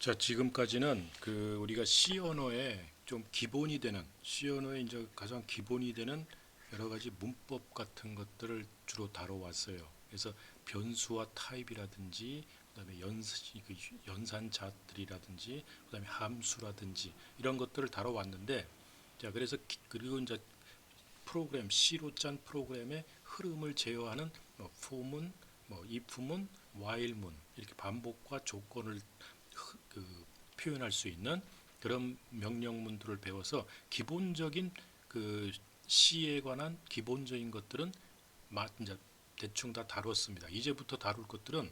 자, 지금까지는 우리가 C 언어의 좀 기본이 되는 C 언어의 이제 가장 기본이 되는 여러 가지 문법 같은 것들을 주로 다뤄왔어요. 그래서 변수와 타입이라든지 그다음에 연산자들이라든지 그다음에 함수라든지 이런 것들을 다뤄왔는데, 자, 그래서 그리고 이제 프로그램 C로 짠 프로그램의 흐름을 제어하는 뭐 for문, 뭐 if문, while문 이렇게 반복과 조건을 표현할 수 있는 그런 명령문들을 배워서 기본적인 C에 관한 기본적인 것들은 이제 대충 다 다뤘습니다. 이제부터 다룰 것들은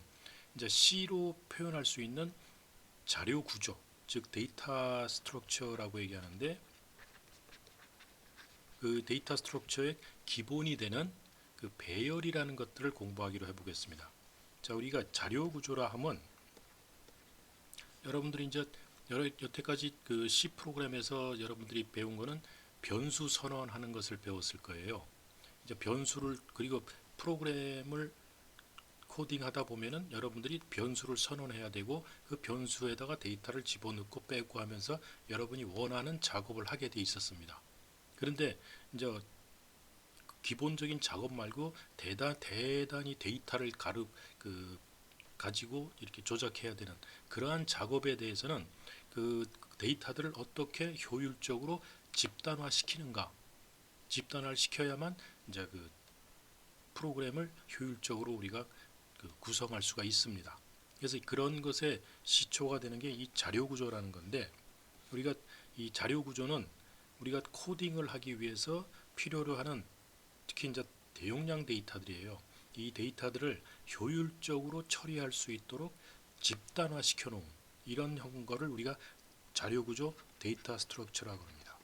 이제 C로 표현할 수 있는 자료 구조, 즉 데이터 스트럭처라고 얘기하는데, 그 데이터 스트럭처의 기본이 되는 그 배열이라는 것들을 공부하기로 해보겠습니다. 자, 우리가 자료 구조라 하면 여러분들이 이제 여태까지 그 C 프로그램에서 여러분들이 배운 거는 변수 선언하는 것을 배웠을 거예요. 이제 변수를 그리고 프로그램을 코딩하다 보면은 여러분들이 변수를 선언해야 되고 그 변수에다가 데이터를 집어넣고 빼고 하면서 여러분이 원하는 작업을 하게 돼 있었습니다. 그런데 이제 기본적인 작업 말고 대단히 데이터를 가지고 이렇게 조작해야 되는 그러한 작업에 대해서는 그 데이터들을 어떻게 효율적으로 집단화시키는가, 집단화를 시켜야만 이제 그 프로그램을 효율적으로 우리가 구성할 수가 있습니다. 그래서 그런 것에 시초가 되는 게 이 자료 구조라는 건데, 우리가 이 자료 구조는 우리가 코딩을 하기 위해서 필요로 하는 특히 이제 대용량 데이터들이에요. 이 데이터들을 효율적으로 처리할 수 있도록 집단화 시켜 놓은 이런 거를 우리가 자료 구조 데이터 스트럭처라고 합니다.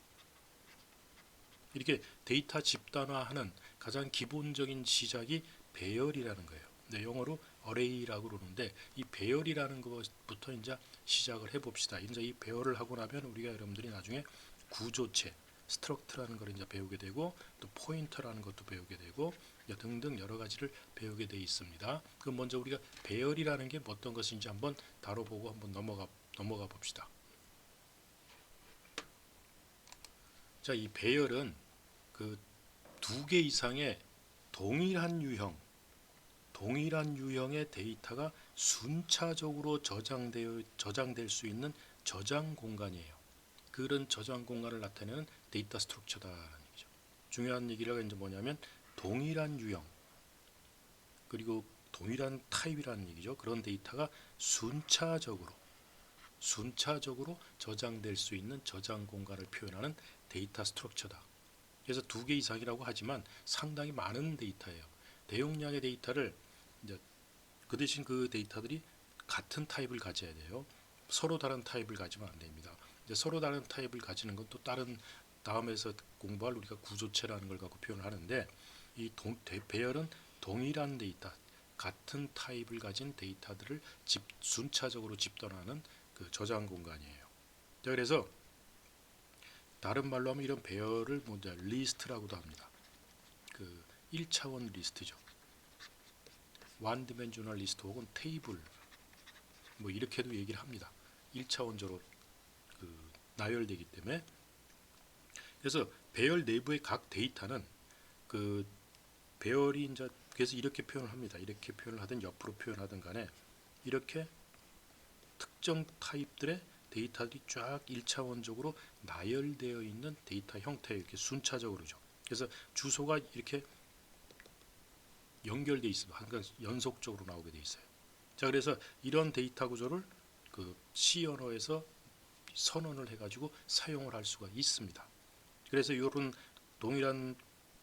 이렇게 데이터 집단화하는 가장 기본적인 시작이 배열이라는 거예요. 네, 영어로 array라고 그러는데 이 배열이라는 것부터 이제 시작을 해봅시다. 이제 이 배열을 하고 나면 우리가 여러분들이 나중에 구조체, 스트럭트라는 걸 이제 배우게 되고 또 포인터라는 것도 배우게 되고 등등 여러 가지를 배우게 돼 있습니다. 그럼 먼저 우리가 배열이라는 게 어떤 것인지 한번 다뤄보고 한번 넘어가 봅시다. 자, 이 배열은 그 두 개 이상의 동일한 유형의 데이터가 순차적으로 저장될 수 있는 저장 공간이에요. 그런 저장 공간을 나타내는 데이터 스트럭처다라는 얘기죠. 중요한 얘기가 이제 뭐냐면 동일한 유형 그리고 동일한 타입이라는 얘기죠. 그런 데이터가 순차적으로 저장될 수 있는 저장 공간을 표현하는 데이터 스트럭처다. 그래서 두 개 이상이라고 하지만 상당히 많은 데이터예요. 대용량의 데이터를 이제 그 대신 그 데이터들이 같은 타입을 가져야 돼요. 서로 다른 타입을 가지면 안 됩니다. 이제 서로 다른 타입을 가지는 건 또 다른 다음에서 공부할 우리가 구조체라는 걸 갖고 표현을 하는데, 이 배열은 동일한 데이터, 같은 타입을 가진 데이터들을 순차적으로 집단화하는 그 저장 공간이에요. 자, 그래서 다른 말로 하면 이런 배열을 리스트라고도 합니다. 그 1차원 리스트죠. 원 디멘셔널 리스트 혹은 테이블 뭐 이렇게도 얘기를 합니다. 1차원적으로 나열되기 때문에. 그래서 배열 내부의 각 데이터는 그 배열이 이제 그래서 이렇게 표현을 합니다. 이렇게 표현을 하든 옆으로 표현하든 간에 이렇게 특정 타입들의 데이터들이 쫙 1차원적으로 나열되어 있는 데이터 형태 이렇게 순차적으로죠. 그래서 주소가 이렇게 연결되어 있습니다. 항상 연속적으로 나오게 되어 있어요. 자, 그래서 이런 데이터 구조를 그 C 언어에서 선언을 해가지고 사용을 할 수가 있습니다. 그래서 이런 동일한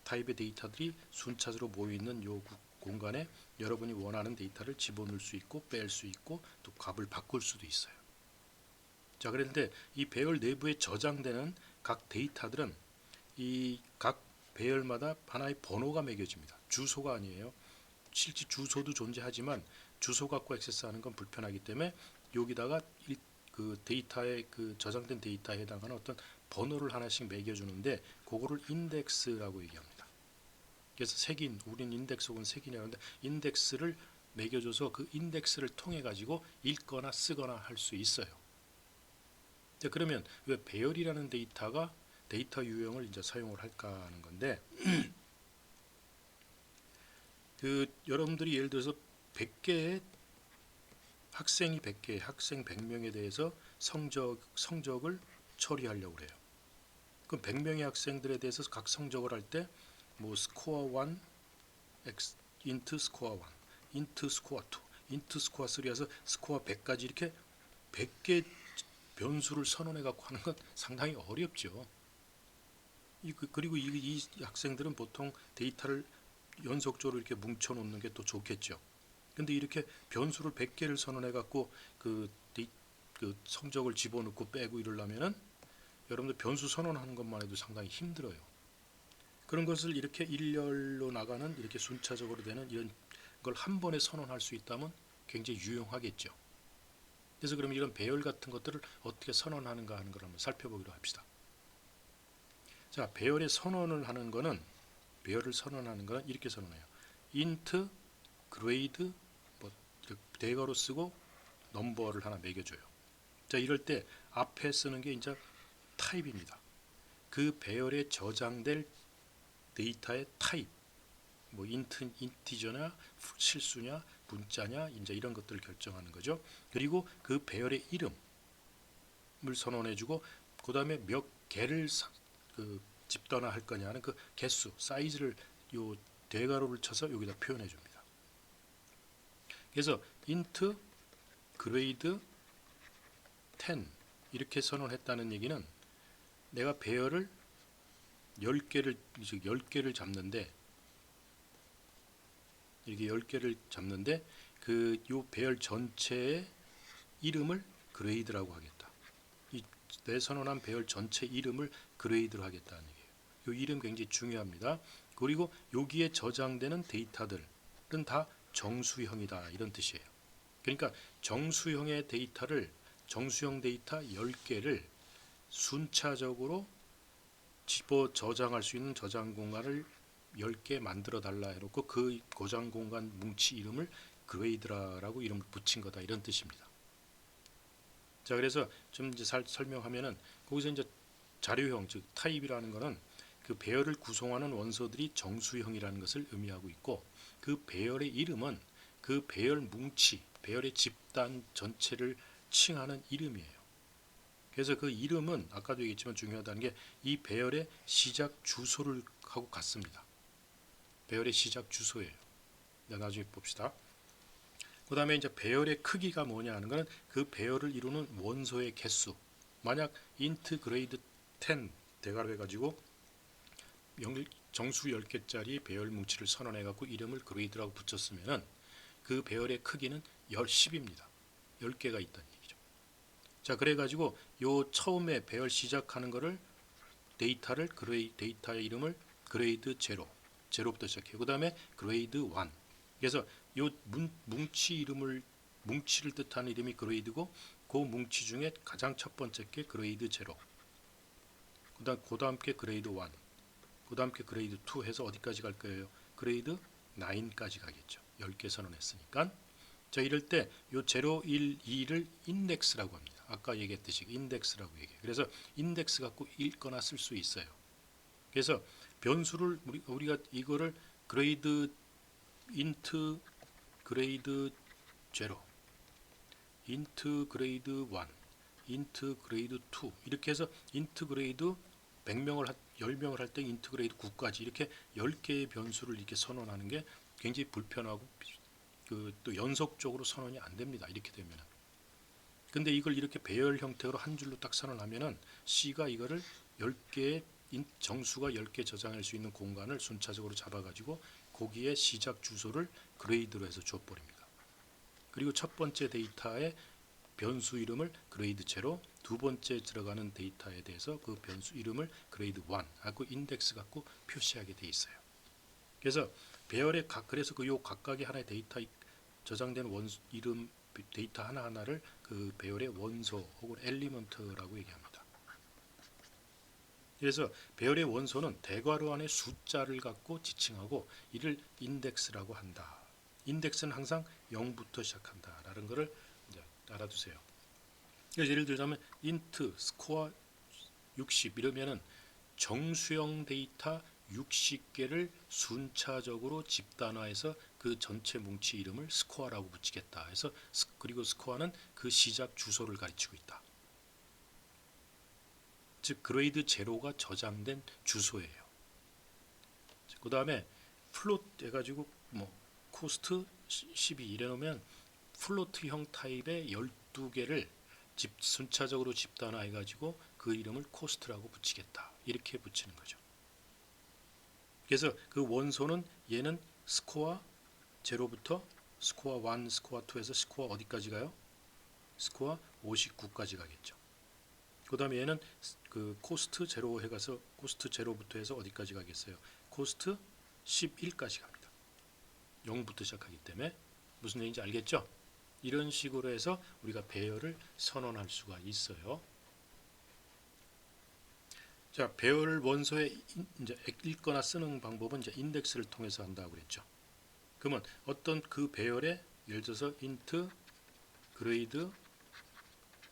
타입의 데이터들이 순차적으로 모여 있는 요 공간에 여러분이 원하는 데이터를 집어넣을 수 있고 뺄 수 있고 또 값을 바꿀 수도 있어요. 자, 그런데 이 배열 내부에 저장되는 각 데이터들은 이 각 배열마다 하나의 번호가 매겨집니다. 주소가 아니에요. 실제 주소도 존재하지만 주소 갖고 액세스하는 건 불편하기 때문에 여기다가 그 데이터에 그 저장된 데이터에 해당하는 어떤 번호를 하나씩 매겨주는데 그거를 인덱스라고 얘기합니다. 그래서 색인, 우린 인덱스 혹은 색인이라고 하는데 인덱스를 매겨줘서 그 인덱스를 통해 가지고 읽거나 쓰거나 할 수 있어요. 자, 그러면 왜 배열이라는 데이터 유형을 이제 사용을 할까 하는 건데, 여러분들이 예를 들어서 100개의 학생이 100개, 학생 100명에 대해서 성적을 처리하려고 그래요. 그럼 100명의 학생들에 대해서 각 성적을 할 때 뭐 스코어 1, x 인트 스코어 1, 인트 스코어 2, 인트 스코어 3 해서 스코어 100까지 이렇게 100개 변수를 선언해 갖고 하는 건 상당히 어렵죠. 그리고 이 학생들은 보통 데이터를 연속적으로 이렇게 뭉쳐 놓는 게 또 좋겠죠. 근데 이렇게 변수를 100개를 선언해 갖고 그 성적을 집어넣고 빼고 이러려면은 여러분들 변수 선언하는 것만 해도 상당히 힘들어요. 그런 것을 이렇게 일렬로 나가는 이렇게 순차적으로 되는 이런 걸 한 번에 선언할 수 있다면 굉장히 유용하겠죠. 그래서 그럼 이런 배열 같은 것들을 어떻게 선언하는가 하는 걸 한번 살펴보기로 합시다. 자, 배열을 선언하는 거는 이렇게 선언해요. int, grade, 뭐 대괄호 쓰고 넘버를 하나 매겨줘요. 자, 이럴 때 앞에 쓰는 게 이제 타입입니다. 그 배열에 저장될 데이터의 타입, 뭐 인티저냐, 실수냐, 문자냐, 이제 이런 것들을 결정하는 거죠. 그리고 그 배열의 이름을 선언해주고, 그 다음에 몇 개를 집단화할 거냐는 그 개수, 사이즈를 요 대괄호를 쳐서 여기다 표현해 줍니다. 그래서 int grade 10 이렇게 선언했다는 얘기는 내가 배열을 10개를 잡는데, 이렇게 10개를 잡는데 요 배열 전체의 이름을 그레이드라고 하겠다. 내 선언한 배열 전체 이름을 그레이드로 하겠다는 얘기예요. 이 이름 굉장히 중요합니다. 그리고 여기에 저장되는 데이터들은 다 정수형이다, 이런 뜻이에요. 그러니까 정수형의 데이터를, 정수형 데이터 10개를 순차적으로 집어 저장할 수 있는 저장 공간을 10개 만들어 달라 해놓고 그 저장 공간 뭉치 이름을 그레이드라고 이름을 붙인 거다, 이런 뜻입니다. 자, 그래서 좀 이제 설명하면은 거기서 이제 자료형, 즉 타입이라는 거는 그 배열을 구성하는 원소들이 정수형이라는 것을 의미하고 있고, 그 배열의 이름은 그 배열 뭉치, 배열의 집단 전체를 칭하는 이름이에요. 그래서 그 이름은 아까도 얘기했지만 중요하다는 게 이 배열의 시작 주소를 하고 같습니다. 배열의 시작 주소예요. 나중에 봅시다. 그 다음에 이제 배열의 크기가 뭐냐 하는 것은 그 배열을 이루는 원소의 개수. 만약 int grade 10 대괄호 해가지고 정수 10개짜리 배열 뭉치를 선언해 갖고 이름을 grade라고 붙였으면은 그 배열의 크기는 10입니다. 10개가 있다는 얘기죠. 자, 그래가지고 요 처음에 배열 시작하는 거를 데이터의 이름을 grade 0부터 시작해요. 그 다음에 grade 1. 그래서 요 뭉치를 뜻하는 이름이 grade고, 그 뭉치 중에 가장 첫 번째 게 grade 0. 그 다음 게 grade 1. 그 다음 게 grade 2 해서 어디까지 갈 거예요? grade 9까지 가겠죠. 10개 선언했으니까. 자, 이럴 때 요 0, 1, 2를 인덱스라고 합니다. 아까 얘기했듯이 인덱스라고 얘기해요. 그래서 인덱스 갖고 읽거나 쓸 수 있어요. 그래서 변수를 우리가 이거를 grade int grade 0, int grade 1, int grade 2 이렇게 해서 int grade 10명을 할 때 int grade 9까지 이렇게 10개의 변수를 이렇게 선언하는 게 굉장히 불편하고 또 연속적으로 선언이 안 됩니다. 이렇게 되면은. 근데 이걸 이렇게 배열 형태로 한 줄로 딱 선언하면은 C가 이거를 10개의 정수가 10개 저장할 수 있는 공간을 순차적으로 잡아가지고 거기에 시작 주소를 그레이드로 해서 줘버립니다. 그리고 첫 번째 데이터의 변수 이름을 그레이드 0, 두 번째 들어가는 데이터에 대해서 그 변수 이름을 그레이드 1 하고 인덱스 갖고 표시하게 돼 있어요. 그래서 배열의 그래서 그 요 각각의 하나의 데이터 저장된 원수 이름 데이터 하나하나를 그 배열의 원소 혹은 엘리먼트라고 얘기합니다. 그래서 배열의 원소는 대괄호 안에 숫자를 갖고 지칭하고 이를 인덱스라고 한다. 인덱스는 항상 0부터 시작한다라는 것을 이제 알아두세요. 그래서 예를 들자면 int 스코어 60 이러면은 정수형 데이터 60개를 순차적으로 집단화해서 그 전체 뭉치 이름을 스코어라고 붙이겠다. 해서 그리고 스코어는 그 시작 주소를 가리키고 있다. 즉 그레이드 제로가 저장된 주소예요. 그 다음에 플롯 해가지고 뭐 코스트 12 이래 놓으면 플로트형 타입의 12개를 순차적으로 집단화해 가지고 그 이름을 코스트라고 붙이겠다. 이렇게 붙이는 거죠. 그래서 그 원소는 얘는 스코어 제로부터 스코어 1, 스코어 2에서 스코어 어디까지 가요? 스코어 59까지 가겠죠. 그 다음에 얘는 그 코스트 제로 해가서 코스트 제로부터 해서 어디까지 가겠어요? 코스트 11까지 갑니다. 0부터 시작하기 때문에 무슨 얘기인지 알겠죠? 이런 식으로 해서 우리가 배열을 선언할 수가 있어요. 자, 배열 원소에 이제 읽거나 쓰는 방법은 이제 인덱스를 통해서 한다고 그랬죠. 그러면 어떤 그 배열에 예를 들어서 int grade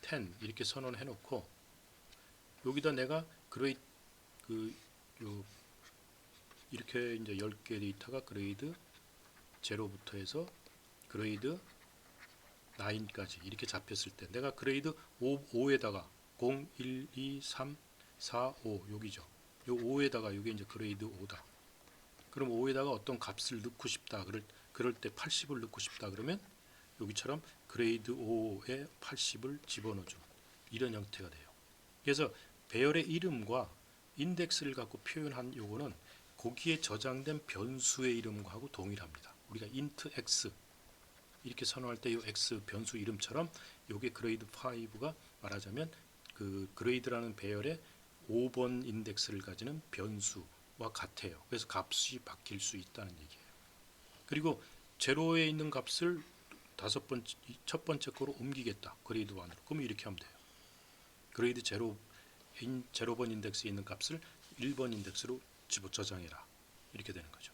10 이렇게 선언해 놓고 여기다 내가 grade 이렇게 이제 10개 데이터가 그레이드 0부터 해서 그레이드 9까지 이렇게 잡혔을 때 내가 그레이드 5에다가 0, 1, 2, 3, 4, 5 여기죠. 요 5에다가 이게 이제 그레이드 5다. 그럼 5에다가 어떤 값을 넣고 싶다. 그럴 때 80을 넣고 싶다. 그러면 여기처럼 그레이드 5에 80을 집어넣어주는 이런 형태가 돼요. 그래서 배열의 이름과 인덱스를 갖고 표현한 요거는 거기에 저장된 변수의 이름하고 동일합니다. 우리가 int x 이렇게 선언할 때 이 x 변수 이름처럼 요게 그레이드 5가 말하자면 그 그레이드라는 배열의 5번 인덱스를 가지는 변수와 같아요. 그래서 값이 바뀔 수 있다는 얘기예요. 그리고 제로에 있는 값을 첫 번째 거로 옮기겠다. 그레이드 1으로. 그러면 이렇게 하면 돼요. 그레이드 0번 인덱스에 있는 값을 1번 인덱스로 저장해라. 이렇게 되는 거죠.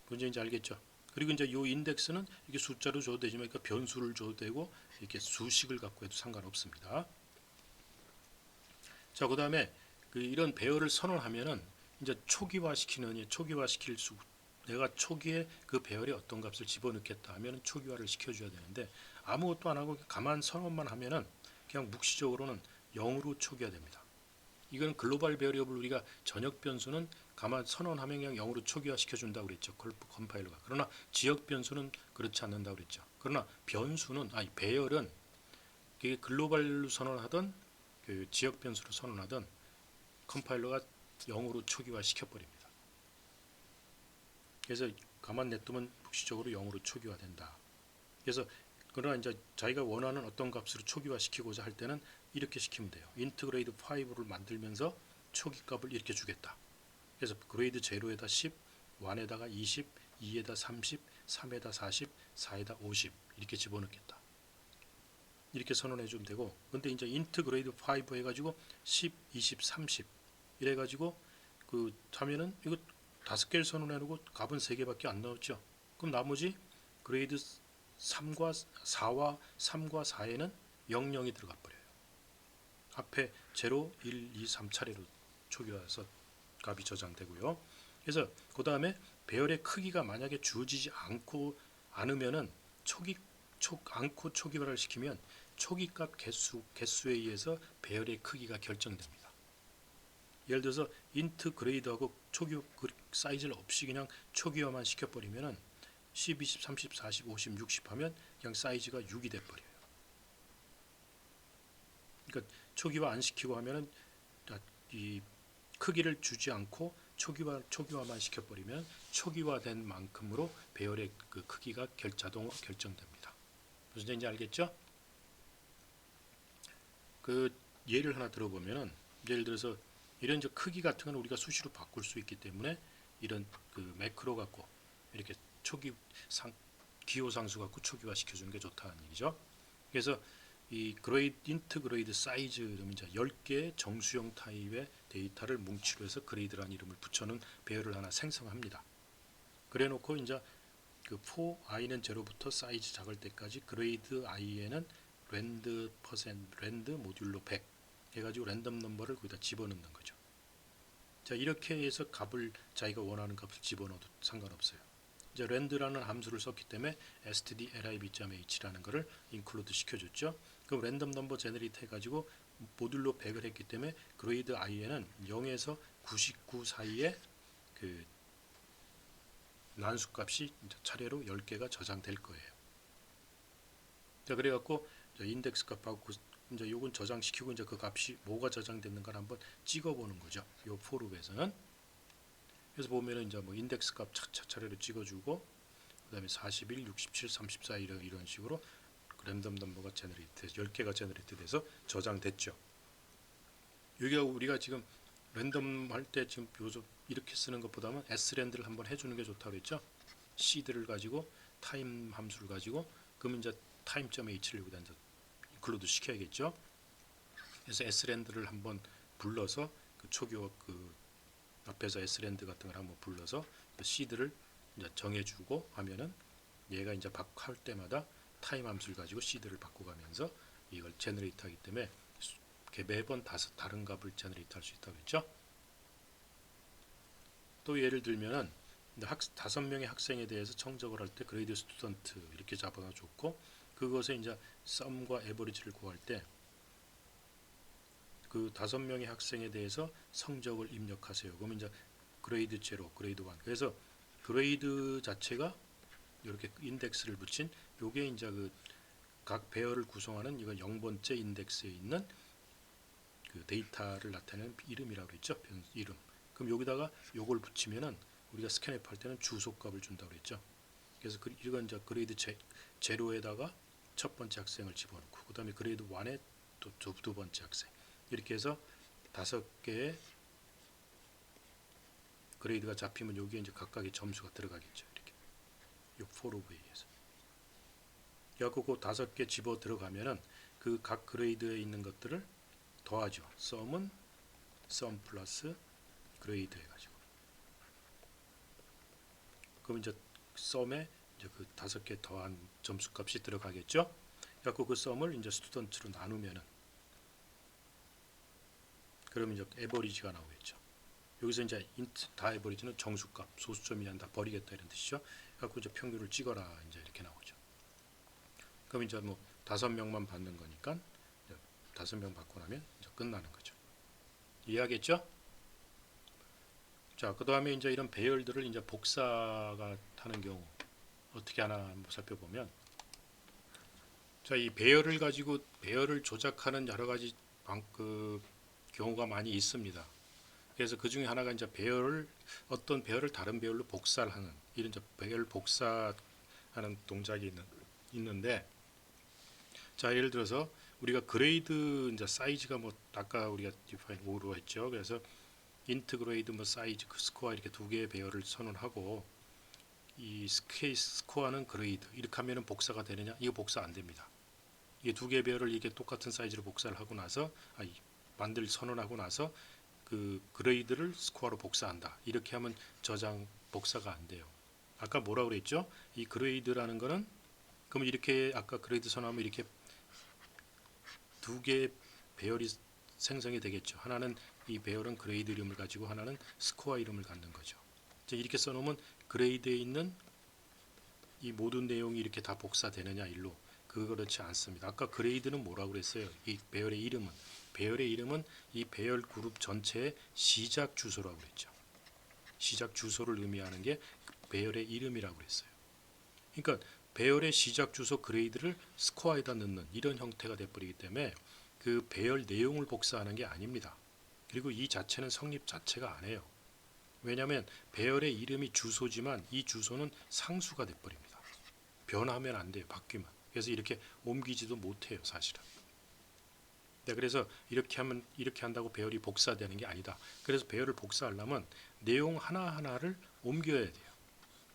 뭔지 이제 알겠죠? 그리고 이제 이 인덱스는 이게 숫자로 줘도 되지만 그러니까 변수를 줘도 되고 이렇게 수식을 갖고 해도 상관없습니다. 자, 그다음에 이런 배열을 선언하면은 이제 초기화시킬 수 내가 초기에 그 배열에 어떤 값을 집어넣겠다 하면은 초기화를 시켜줘야 되는데 아무것도 안 하고 가만 선언만 하면은 그냥 묵시적으로는 0으로 초기화됩니다. 이거는 글로벌 베리어블 우리가 전역 변수는 가만 선언하면 그냥 0으로 초기화 시켜준다고 그랬죠. 컴파일러가. 그러나 지역 변수는 그렇지 않는다고 그랬죠. 그러나 배열은 글로벌로 선언하던 그 지역 변수로 선언하던 컴파일러가 0으로 초기화 시켜버립니다. 그래서 가만 냅두면 묵시적으로 0으로 초기화된다. 그래서 그러나 이제 자기가 원하는 어떤 값으로 초기화 시키고자 할 때는 이렇게 시키면 돼요. 인트그레이드 5를 만들면서 초기 값을 이렇게 주겠다. 그래서 그레이드 0에다 10, 1에다가 20, 2에다 30, 3에다 40, 4에다 50 이렇게 집어넣겠다. 이렇게 선언해 주면 되고 근데 이제 인트그레이드 5 해가지고 10, 20, 30 이래가지고 하면은 이거 5개를 선언해 놓고 값은 3개밖에 안 나왔죠. 그럼 나머지 그레이드 3과 4에는 00이 들어가 버려요. 앞에 0, 1, 2, 3 차례로 초기화해서 값이 저장되고요. 그래서 그 다음에 배열의 크기가 만약에 주어지지 않으면은 않고 초기화를 시키면 초기값 개수에 의해서 배열의 크기가 결정됩니다. 예를 들어서 인트 그레이드하고 초기 사이즈를 없이 그냥 초기화만 시켜버리면은 10, 20, 30, 40, 50, 60 하면 그냥 사이즈가 6이 돼버려요. 그러니까 초기화 안 시키고 하면은 이 크기를 주지 않고 초기화만 시켜버리면 초기화된 만큼으로 배열의 그 크기가 자동으로 결정됩니다. 무슨 얘기인지 알겠죠? 그 예를 하나 들어보면은 예를 들어서 이런 크기 같은 건 우리가 수시로 바꿀 수 있기 때문에 이런 그 매크로 갖고 이렇게 기호 상수 갖고 초기화 시켜주는 게 좋다는 얘기죠. 그래서 이 인트그레이드 사이즈 이러면 이제 10개의 정수형 타입의 데이터를 뭉치로 해서 그레이드라는 이름을 붙여놓은 배열을 하나 생성합니다. 그래 놓고 이제 그 for i는 0부터 사이즈 작을 때까지 그레이드 i에는 랜드 모듈로 100 해가지고 랜덤 넘버를 거기다 집어넣는 거죠. 자, 이렇게 해서 값을 자기가 원하는 값을 집어넣어도 상관없어요. 이제 랜드라는 함수를 썼기 때문에 stdlib.h라는 거를 인클루드 시켜줬죠. 그럼 랜덤 넘버 제너레이트 해가지고 모듈로 100을 했기 때문에 그레이드 i에는 0에서 99 사이에 그 난수값이 차례로 10개가 저장될 거예요. 자, 그래갖고 인덱스 값하고 이제 요건 저장시키고 이제 그 값이 뭐가 저장됐는가를 한번 찍어보는 거죠. 요 포룹에서는. 그래서 보면은 이제 뭐 인덱스 값 차례로 찍어주고 그다음에 41, 67, 34 이런 식으로 랜덤 넘버가 제너레이트 10개가 제너레이트 돼서 저장됐죠. 여기가 우리가 지금 랜덤 할 때 지금 요즘 이렇게 쓰는 것보다는 s랜드를 한번 해주는 게 좋다고 그랬죠. seed를 가지고 타임 함수를 가지고 그러면 이제 time.h를 여기다 이제 인클루드 시켜야겠죠. 그래서 s랜드를 한번 불러서 그 초기화 그 앞에서 s랜드 같은 걸 한번 불러서 그 seed를 이제 정해주고 하면은 얘가 이제 할 때마다 타임 함수를 가지고 seed를 바꿔가면서 이걸 제너레이트 하기 때문에 매번 다른 값을 제너레이트 할 수 있다고 했죠. 또 예를 들면은 5명의 학생에 대해서 청적을 할 때 그레이드 스튜던트 이렇게 잡아줬고 그것에 이제 썸과 에버리지를 구할 때 그 5명의 학생에 대해서 성적을 입력하세요. 그러면 이제 그레이드 0, 그레이드 1. 그래서 그레이드 자체가 이렇게 인덱스를 붙인 요게 이제 그 각 배열을 구성하는 이건 0번째 인덱스에 있는 그 데이터를 나타내는 이름이라고 그랬죠. 이름. 그럼 여기다가 요걸 붙이면은 우리가 스캔앱 할 때는 주소값을 준다고 그랬죠. 그래서 이건 이제 그레이드 제로에다가 첫 번째 학생을 집어넣고 그다음에 그레이드 1에 또 두 번째 학생. 이렇게 해서 5개의 그레이드가 잡히면 여기에 이제 각각의 점수가 들어가겠죠. 이렇게. 요 for loop에 의해서. 그래갖고 그 5개 집어 들어가면은 그 각 그레이드에 있는 것들을 더하죠. 썸은 썸 플러스 그레이드 해가지고. 그럼 이제 썸에 이제 그 5개 더한 점수값이 들어가겠죠. 그래갖고 그 썸을 이제 스튜던트로 나누면은 그러면 이제 에버리지가 나오겠죠. 여기서 이제 인트 다 에버리지는 정수값, 소수점이 다 버리겠다 이런 뜻이죠. 그래갖고 이제 평균을 찍어라 이제 이렇게 나오죠. 그럼 이제 뭐 5명만 받는 거니까 5명 받고 나면 이제 끝나는 거죠. 이해하겠죠? 자, 그 다음에 이제 이런 배열들을 이제 복사가 하는 경우 어떻게 하나 한번 살펴보면, 자, 이 배열을 가지고 배열을 조작하는 여러 가지 경우가 많이 있습니다. 그래서 그 중에 하나가 이제 어떤 배열을 다른 배열로 복사를 하는 이런 이제 배열 복사하는 동작이 있는데, 자, 예를 들어서 우리가 그레이드 이제 사이즈가 뭐 아까 우리가 define 5로 했죠. 그래서 int 그레이드 뭐 사이즈 스코어 이렇게 두 개의 배열을 선언하고 이 스코어는 그레이드 이렇게 하면은 복사가 되느냐? 이거 복사 안 됩니다. 이게 두 개의 배열을 이게 똑같은 사이즈로 복사를 하고 나서 선언하고 나서 그 그레이드를 스코어로 복사한다. 이렇게 하면 저장 복사가 안 돼요. 아까 뭐라고 그랬죠? 이 그레이드라는 거는 그러면 이렇게 아까 그레이드 선언하면 이렇게 두 개의 배열이 생성이 되겠죠. 하나는 이 배열은 그레이드 이름을 가지고 하나는 스코어 이름을 갖는 거죠. 이렇게 써놓으면 그레이드에 있는 이 모든 내용이 이렇게 다 복사되느냐 일로 그렇지 않습니다. 아까 그레이드는 뭐라고 그랬어요? 이 배열의 이름은 이 배열 그룹 전체의 시작 주소라고 그랬죠. 시작 주소를 의미하는 게 배열의 이름이라고 그랬어요. 그러니까 배열의 시작 주소 그레이드를 스코어에다 넣는 이런 형태가 돼버리기 때문에 그 배열 내용을 복사하는 게 아닙니다. 그리고 이 자체는 성립 자체가 안 해요. 왜냐하면 배열의 이름이 주소지만 이 주소는 상수가 돼버립니다. 변하면 안 돼요. 바뀌면. 그래서 이렇게 옮기지도 못해요. 사실은. 네, 그래서 이렇게 한다고 배열이 복사되는 게 아니다. 그래서 배열을 복사하려면 내용 하나하나를 옮겨야 돼요.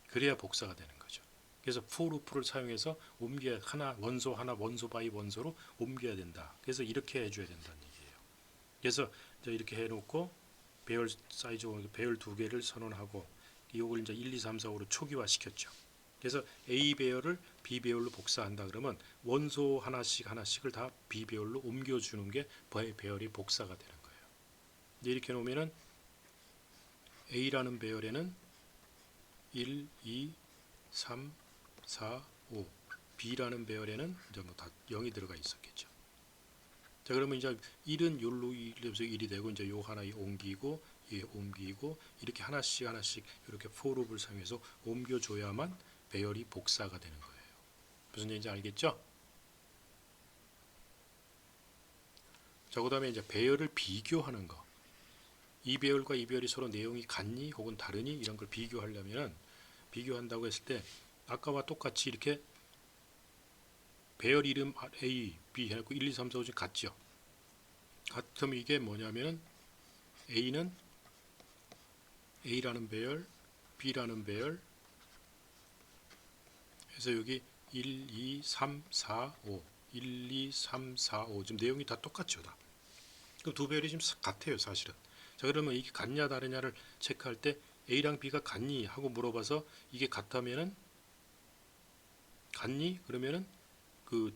그래야 복사가 되는 거죠. 그래서 for loop를 사용해서 원소 하나 원소 바이 원소로 옮겨야 된다. 그래서 이렇게 해줘야 된다는 얘기예요. 그래서 이렇게 해놓고 배열 사이즈 배열 두 개를 선언하고 이걸 이제 1, 2, 3, 4, 5로 초기화 시켰죠. 그래서 A 배열을 B 배열로 복사한다 그러면 원소 하나씩을 다 B 배열로 옮겨주는 게 배열이 복사가 되는 거예요. 이렇게 놓으면은 A라는 배열에는 1, 2, 3, 4, 5, B라는 배열에는 이제 뭐 다 0이 들어가 있었겠죠. 자, 그러면 이제 1은 요로 1이 되고 이제 요 하나 옮기고 옮기고 이렇게 하나씩 이렇게 포룹을 사용해서 옮겨줘야만 배열이 복사가 되는 거예요. 무슨 얘기인지 알겠죠? 자, 그다음에 이제 배열을 비교하는 거. 이 배열과 이 배열이 서로 내용이 같니 혹은 다르니 이런 걸 비교하려면 비교한다고 했을 때 아까와 똑같이 이렇게 배열 이름 A, B 해놓고 1, 2, 3, 4, 5 같죠? 같으면 이게 뭐냐면은 A는 A라는 배열, B라는 배열, 그래서 여기 1, 2, 3, 4, 5, 1, 2, 3, 4, 5 지금 내용이 다 똑같죠, 다. 그럼 두 배열이 지금 같아요, 사실은. 자, 그러면 이게 같냐 다르냐를 체크할 때 A랑 B가 같니 하고 물어봐서 이게 같다면은 같니? 그러면은 그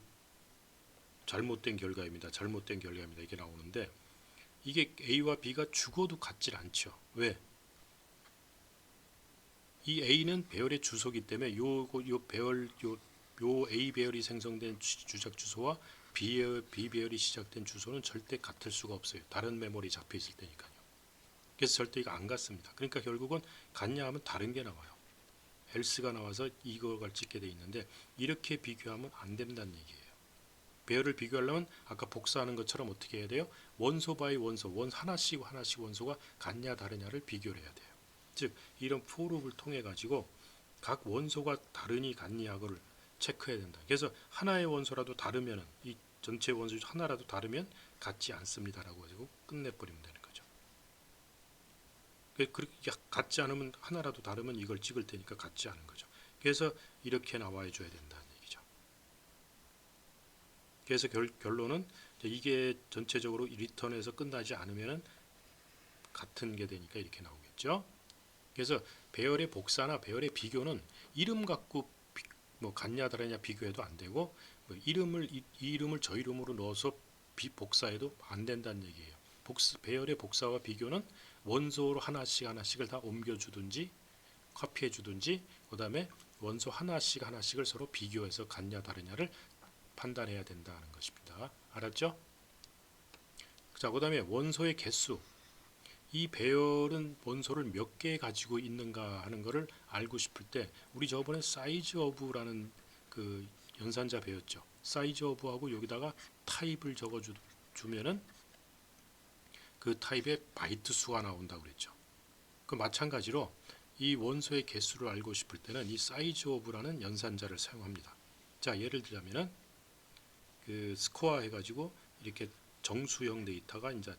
잘못된 결과입니다. 잘못된 결과입니다. 이게 나오는데 이게 A와 B가 죽어도 같질 않죠. 왜? 이 A는 배열의 주소이기 때문에 요 배열 요 A 배열이 생성된 주작 주소와 B 배열이 시작된 주소는 절대 같을 수가 없어요. 다른 메모리 잡혀 있을 테니까요. 그래서 절대 이거 안 같습니다. 그러니까 결국은 같냐 하면 다른 게 나와요. else가 나와서 이걸 찍게 돼 있는데 이렇게 비교하면 안 된다는 얘기예요. 배열을 비교하려면 아까 복사하는 것처럼 어떻게 해야 돼요? 원소 바이 원소, 하나씩 원소가 같냐 다르냐를 비교를 해야 돼요. 즉 이런 포룹을 통해 가지고 각 원소가 다르니 같니 하고를 체크해야 된다. 그래서 하나의 원소라도 다르면은 이 전체 원소 중 하나라도 다르면 같지 않습니다라고 가지고 끝내버리면 되는 거죠. 그렇게 같지 않으면 하나라도 다르면 이걸 찍을 테니까 같지 않은 거죠. 그래서 이렇게 나와 줘야 된다는 얘기죠. 그래서 결론은 이게 전체적으로 리턴에서 끝나지 않으면 같은 게 되니까 이렇게 나오겠죠. 그래서 배열의 복사나 배열의 비교는 이름 갖고 뭐 같냐 다르냐 비교해도 안 되고 뭐 이 이름을 저 이름으로 넣어서 복사해도 안 된다는 얘기예요. 배열의 복사와 비교는 원소로 하나씩을 다 옮겨주든지 카피해주든지 그 다음에 원소 하나씩을 서로 비교해서 같냐 다르냐를 판단해야 된다는 것입니다. 알았죠? 자, 그 다음에 원소의 개수. 이 배열은 원소를 몇 개 가지고 있는가 하는 것을 알고 싶을 때 우리 저번에 사이즈 오브라는 그 연산자 배웠죠. 사이즈 오브하고 여기다가 타입을 적어주면은 그 타입의 바이트 수가 나온다고 그랬죠. 그 마찬가지로 이 원소의 개수를 알고 싶을 때는 이 사이즈 오브라는 연산자를 사용합니다. 자, 예를 들자면은 그 스코어 해가지고 이렇게 정수형 데이터가 이제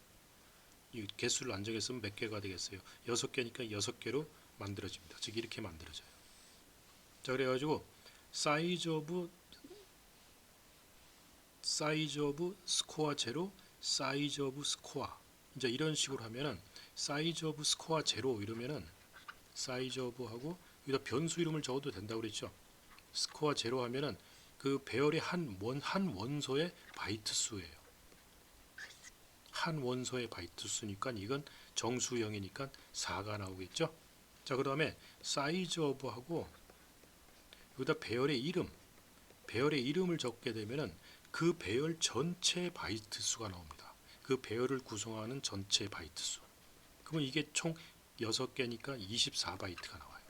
이 개수를 안 정했으면 몇 개가 되겠어요? 6개니까 6개로 만들어집니다. 즉 이렇게 만들어져요. 자, 그래가지고 사이즈 오브 스코어 제로, 사이즈 오브 스코어 이제 이런 식으로 하면은 사이즈 오브 스코어 제로 이러면은 사이즈 오브 하고 여기다 변수 이름을 적어도 된다고 그랬죠. 스코어 제로 하면은 그 배열의 한 원소의 바이트 수예요. 한 원소의 바이트 수니까 이건 정수형이니까 4가 나오겠죠. 자, 그 다음에 사이즈 오브하고 여기다 배열의 이름을 적게 되면은 그 배열 전체 바이트 수가 나옵니다. 그 배열을 구성하는 전체 바이트 수. 그러면 이게 총 6개니까 24바이트가 나와요.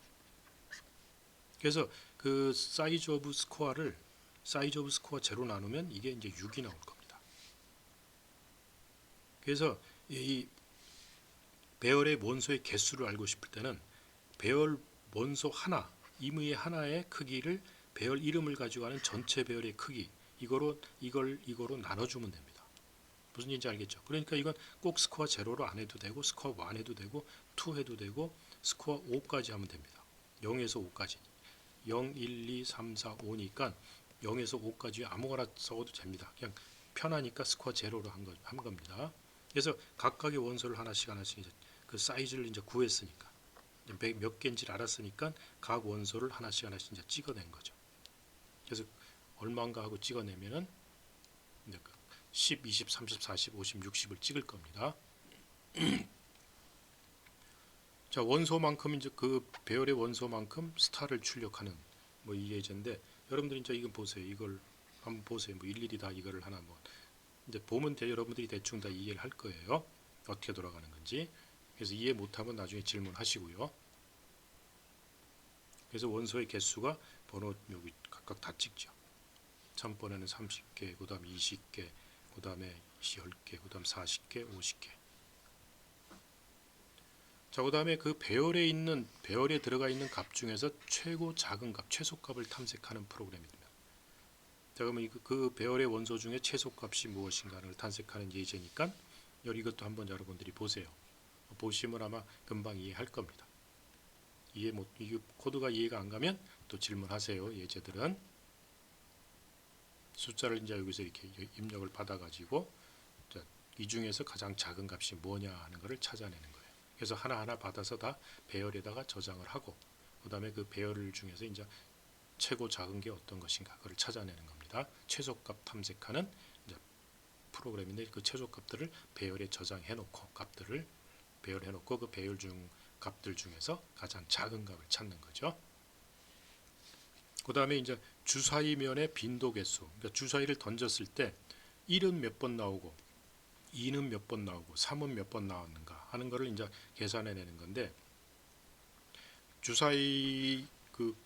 그래서 그 사이즈 오브 스코어 제로 나누면 이게 이제 6이 나올 겁니다. 그래서 이 배열의 원소의 개수를 알고 싶을 때는 배열 원소 하나, 임의의 하나의 크기를 배열 이름을 가지고 하는 전체 배열의 크기 이거로 나눠주면 됩니다. 무슨 얘기인지 알겠죠? 그러니까 이건 꼭 스코어 제로로 안 해도 되고 스코어 1 해도 되고 2 해도 되고 스코어 5까지 하면 됩니다. 0에서 5까지 0, 1, 2, 3, 4, 5니까 0에서 5까지 아무거나 써도 됩니다. 그냥 편하니까 스코어 제로로 한 겁니다. 그래서 각각의 원소를 하나씩 이제 그 사이즈를 이제 구했으니까 몇 개인지를 알았으니까 각 원소를 하나씩 이제 찍어낸 거죠. 그래서 얼마인가 하고 찍어내면은 이제 10, 20, 30, 40, 50, 60을 찍을 겁니다. 자, 원소만큼 이제 그 배열의 원소만큼 스타를 출력하는 뭐 이 예제인데, 여러분들이 이제 이거 보세요. 이걸 한번 보세요. 뭐 일일이 다 이거를 하나 뭐 이제 보면 여러분들이 대충 다 이해를 할 거예요. 어떻게 돌아가는 건지. 그래서 이해 못하면 나중에 질문하시고요. 그래서 원소의 개수가 번호 여기 각각 다 찍죠. 1000번에는 30개, 그 다음에 20개, 그 다음에 10개, 그 다음 40개, 50개. 자, 그 다음에 그 배열에 들어가 있는 값 중에서 최고 작은 값, 최소값을 탐색하는 프로그램입니다. 자, 그러면 그 배열의 원소 중에 최소값이 무엇인가를 탐색하는 예제니까 이것도 한번 여러분들이 보세요. 보시면 아마 금방 이해할 겁니다. 이게 코드가 이해가 안 가면 또 질문하세요. 예제들은 숫자를 이제 여기서 이렇게 입력을 받아가지고 이 중에서 가장 작은 값이 뭐냐 하는 것을 찾아내는 거예요. 그래서 하나하나 받아서 다 배열에다가 저장을 하고, 그 다음에 그 배열 중에서 이제 최고 작은 게 어떤 것인가 그걸 찾아내는 겁니다. 최소값 탐색하는 이제 프로그램인데, 그 최소값들을 배열에 저장해 놓고 값들을 배열해 놓고 그 배열 중 값들 중에서 가장 작은 값을 찾는 거죠. 그 다음에 이제 주사위면의 빈도 개수, 그러니까 주사위를 던졌을 때 1은 몇 번 나오고 2는 몇 번 나오고 3은 몇 번 나왔는가 하는 것을 이제 계산해내는 건데, 주사위 그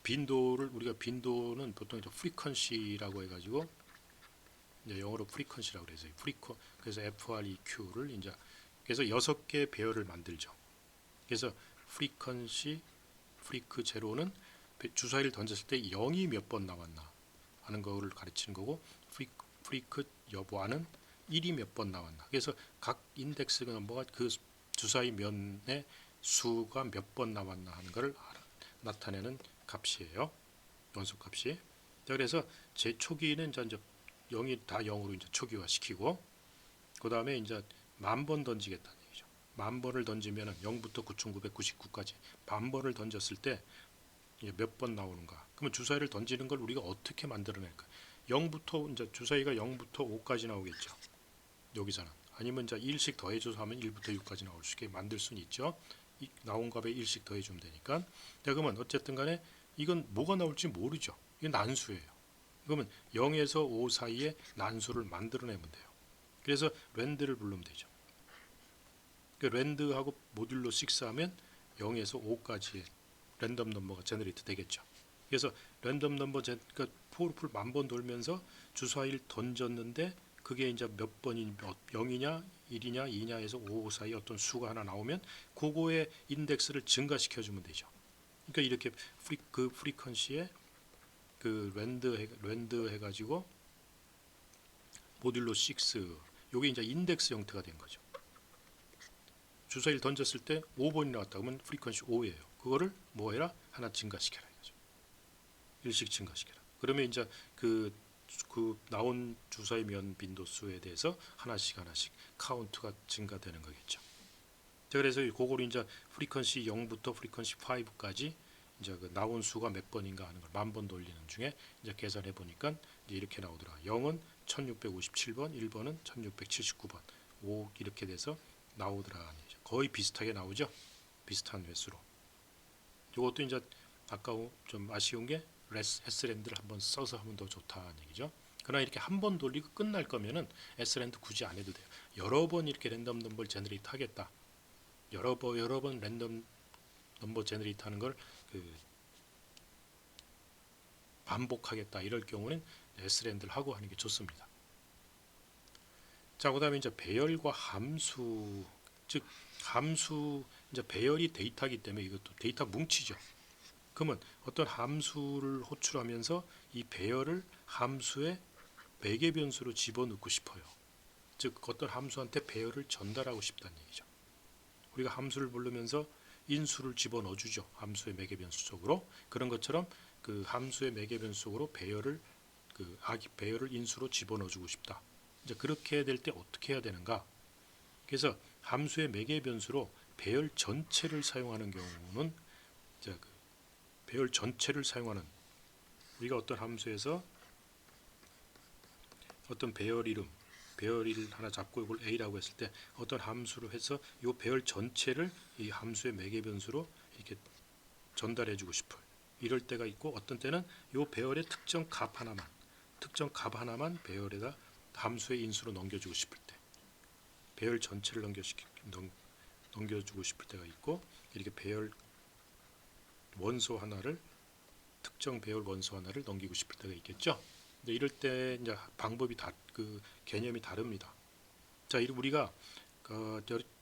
우리가 빈도는 보통 이제 프리퀀시라고 해가지고 이제 영어로 프리퀀시라고 그래서 그래서 FREQ를 이제 그래서 6개 배열을 만들죠. 그래서 프리퀀시 프리크 제로는 주사위를 던졌을 때 0이 몇 번 나왔나 하는 거를 가르치는 거고, 프리크 여부와는 1이 몇 번 나왔나. 그래서 각 인덱스 넘버가 그 주사위 면의 수가 몇 번 나왔나 하는 것을 나타내는 값이에요. 원소값이. 자, 그래서 제 초기는 이제 0이 다 0으로 이제 초기화 시키고, 그 다음에 이제 10,000번 던지겠다는 얘기죠. 10,000번을 던지면은 0부터 9,999까지 10,000번을 던졌을 때 몇 번 나오는가? 그러면 주사위를 던지는 걸 우리가 어떻게 만들어낼까? 0부터 이제 주사위가 0부터 5까지 나오겠죠. 여기서는 아니면 이제 1씩 더해줘서 하면 1부터 6까지 나올 수 있게 만들 수는 있죠. 나온 값에 1씩 더해주면 되니까. 자, 그러면 어쨌든 간에 이건 뭐가 나올지 모르죠. 이건 난수예요. 그러면 0에서 5 사이에 난수를 만들어내면 돼요. 그래서 랜드를 부르면 되죠. 그 랜드하고 모듈로 6 하면 0에서 5까지의 랜덤 넘버가 제너레이트 되겠죠. 그래서 랜덤 넘버 그러니까 포르풀 10,000번 돌면서 주사위를 던졌는데 그게 이제 몇 번이 0이냐 1이냐 2냐에서 5 사이 어떤 수가 하나 나오면 그거의 인덱스를 증가시켜 주면 되죠. 그러니까 이렇게 그 프리퀀시에 그 랜드 해가지고 모듈로 6 요게 이제 인덱스 형태가 된 거죠. 주사위를 던졌을 때 5번이 나왔다 그러면 프리퀀시 5예요. 그거를 뭐 해라? 하나 증가시켜라 이거죠. 1씩 증가시켜라. 그러면 이제 그 나온 주사위 면 빈도수에 대해서 하나씩 카운트가 증가되는 거겠죠. 자, 그래서 그거를 이제 프리퀀시 0부터 프리퀀시 5까지 이제 그 나온 수가 몇 번인가 하는 걸 10,000번 돌리는 중에 이제 계산해 보니까 이제 이렇게 나오더라. 0은 1657번, 1번은 1679번, 5 이렇게 돼서 나오더라. 거의 비슷하게 나오죠. 비슷한 횟수로. 이것도 이제 아까 좀 아쉬운 게 S랜드를 한번 써서 하면 더 좋다는 얘기죠. 그러나 이렇게 한 번 돌리고 끝날 거면은 S랜드 굳이 안 해도 돼요. 여러 번 이렇게 랜덤 넘버를 제너레이트 하겠다. 여러 번 랜덤 넘버 제너레이트 하는 걸 반복하겠다. 이럴 경우는 S랜드를 하고 하는 게 좋습니다. 자, 그다음에 이제 배열과 함수, 즉 함수 이제 배열이 데이터이기 때문에 이것도 데이터 뭉치죠. 그러면 어떤 함수를 호출하면서 이 배열을 함수의 매개 변수로 집어넣고 싶어요. 즉 어떤 함수한테 배열을 전달하고 싶다는 얘기죠. 우리가 함수를 부르면서 인수를 집어넣어 주죠. 함수의 매개 변수 속으로. 그런 것처럼 그 함수의 매개 변수 속으로 배열을 인수로 집어넣어 주고 싶다. 이제 그렇게 될 때 어떻게 해야 되는가? 그래서 함수의 매개 변수로 배열 전체를 사용하는 경우는 자, 그 배열 전체를 사용하는 우리가 어떤 함수에서 어떤 배열 이름 하나 잡고 이걸 a라고 했을 때 어떤 함수로 해서 이 배열 전체를 이 함수의 매개 변수로 이렇게 전달해 주고 싶어요. 이럴 때가 있고 어떤 때는 이 배열의 특정 값 하나만 배열에다 함수의 인수로 넘겨주고 싶을 때 배열 전체를 넘겨주고 싶을 때가 있고 이렇게 배열 원소 하나를 특정 배열 원소 하나를 넘기고 싶을 때가 있겠죠. 근데 이럴 때 이제 방법이 그 개념이 다릅니다. 자, 우리가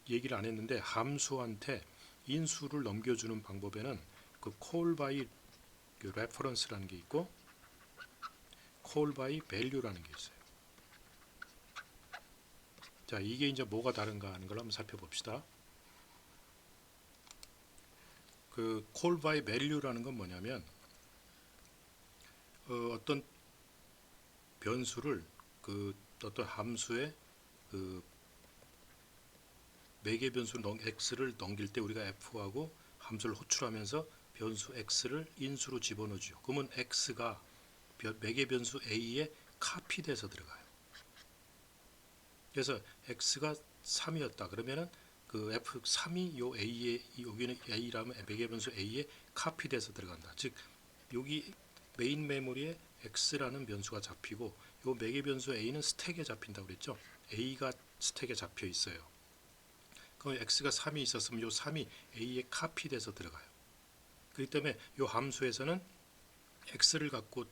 얘기를 안 했는데 함수한테 인수를 넘겨주는 방법에는 그 call by 그 reference라는 게 있고 call by value라는 게 있어요. 자, 이게 이제 뭐가 다른가 하는 걸 한번 살펴봅시다. 그 call by value라는 건 뭐냐면 어떤 변수를 그 어떤 함수의 그 매개 변수 x를 넘길 때 우리가 f하고 함수를 호출하면서 변수 x를 인수로 집어넣어주죠. 그러면 x가 매개 변수 a에 카피돼서 들어가요. 그래서 x가 3이었다. 그러면은 그 f3이 요 a에 여기는 a라면 매개 변수 a에 카피돼서 들어간다. 즉 여기 메인 메모리에 x라는 변수가 잡히고 요 매개 변수 a는 스택에 잡힌다고 그랬죠. a가 스택에 잡혀 있어요. 그럼 x가 3이 있었으면 요 3이 a에 카피돼서 들어가요. 그렇기 때문에 요 함수에서는 x를 갖고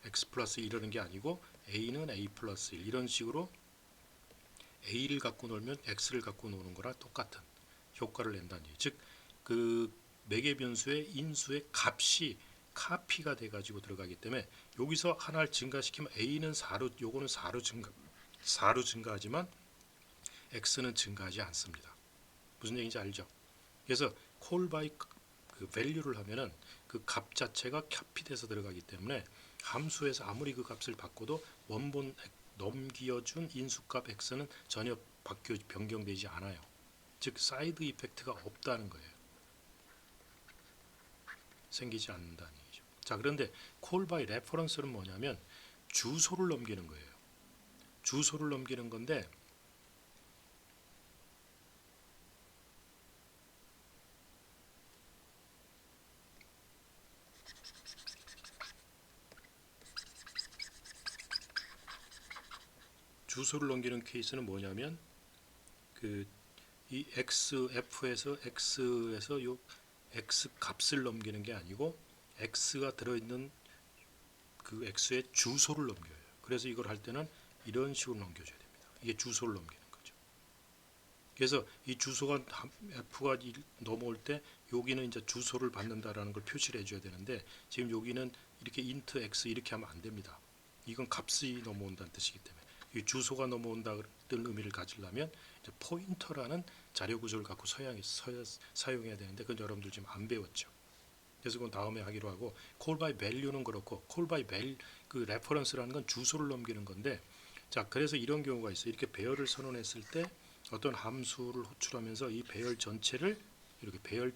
x 플러스 1이라는 게 아니고 a는 a 플러스 1 이런 식으로 a를 갖고 놀면 x를 갖고 노는 거랑 똑같은 효과를 낸다는 얘기. 즉 그 매개 변수의 인수의 값이 카피가 돼 가지고 들어가기 때문에 여기서 하나를 증가시키면 a는 4로 요거는 4로 증가하지만 x는 증가하지 않습니다. 무슨 얘기인지 알죠? 그래서 call by 그 value를 하면은 그 값 자체가 카피돼서 들어가기 때문에 함수에서 아무리 그 값을 바꿔도 원본 넘겨준 인수값 x는 전혀 변경되지 않아요. 즉 사이드 이펙트가 없다는 거예요. 생기지 않는다는 얘기죠. 자, 그런데 call by reference는 뭐냐면 주소를 넘기는 거예요. 주소를 넘기는 건데 주소를 넘기는 케이스는 뭐냐면 그 이 x에서 요 x 값을 넘기는 게 아니고 x가 들어있는 그 x의 주소를 넘겨요. 그래서 이걸 할 때는 이런 식으로 넘겨줘야 됩니다. 이게 주소를 넘기는 거죠. 그래서 이 주소가 f가 넘어올 때 여기는 이제 주소를 받는다라는 걸 표시를 해줘야 되는데 지금 여기는 이렇게 int x 이렇게 하면 안 됩니다. 이건 값이 넘어온다는 뜻이기 때문에 이 주소가 넘어온다는 의미를 가지려면 이제 포인터라는 자료 구조를 갖고 사용해야 되는데 그건 여러분들 지금 안 배웠죠. 그래서 그건 다음에 하기로 하고 call by value는 그렇고 call by value 그 reference라는 건 주소를 넘기는 건데 자 그래서 이런 경우가 있어요. 이렇게 배열을 선언했을 때 어떤 함수를 호출하면서 이 배열 전체를 이렇게 배열